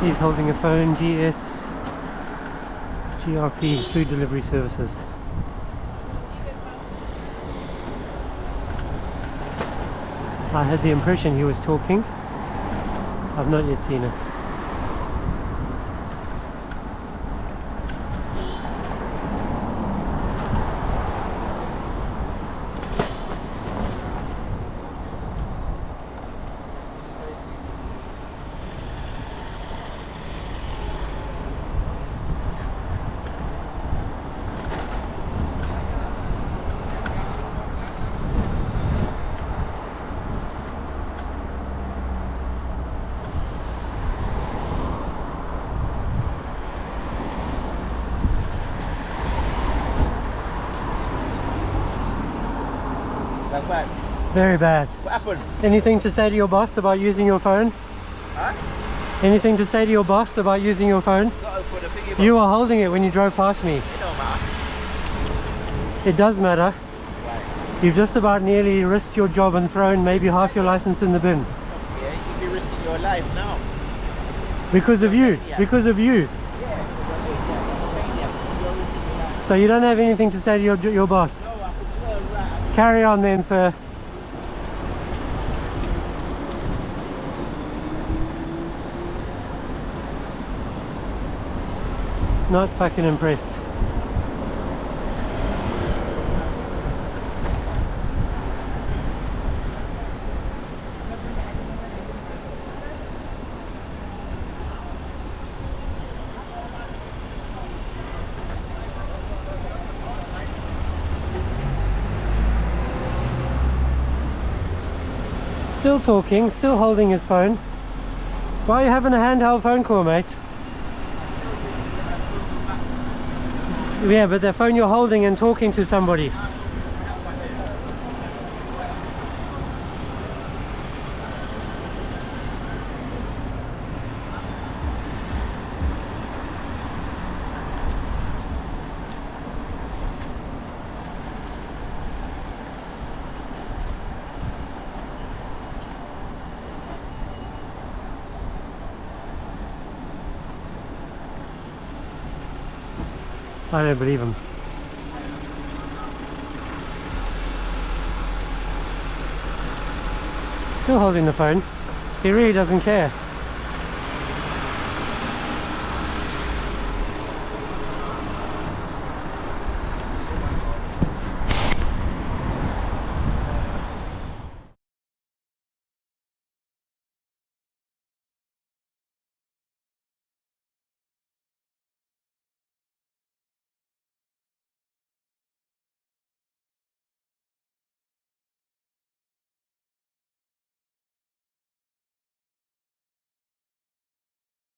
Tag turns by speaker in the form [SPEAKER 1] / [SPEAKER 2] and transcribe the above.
[SPEAKER 1] He's holding a phone. GRP, Food Delivery Services. I had the impression he was talking. I've not yet seen it.
[SPEAKER 2] That's bad.
[SPEAKER 1] Very bad.
[SPEAKER 2] What happened?
[SPEAKER 1] Anything to say to your boss about using your phone?
[SPEAKER 2] Huh?
[SPEAKER 1] Anything to say to your boss about using your phone?
[SPEAKER 2] Got for the thingy,
[SPEAKER 1] You were holding it when you drove past me.
[SPEAKER 2] It don't matter.
[SPEAKER 1] It does matter.
[SPEAKER 2] Right.
[SPEAKER 1] You've just about nearly risked your job and thrown maybe half your license in the bin.
[SPEAKER 2] Yeah, you'd be risking your life now.
[SPEAKER 1] Because of you. Because of you. So you don't have anything to say to your boss?
[SPEAKER 2] No, I can swear right.
[SPEAKER 1] Carry on then, sir. Not fucking impressed. Still talking, still holding his phone. Why are you having a handheld phone call, mate? Yeah, but the phone you're holding and talking to somebody. I don't believe him. Still holding the phone. He really doesn't care.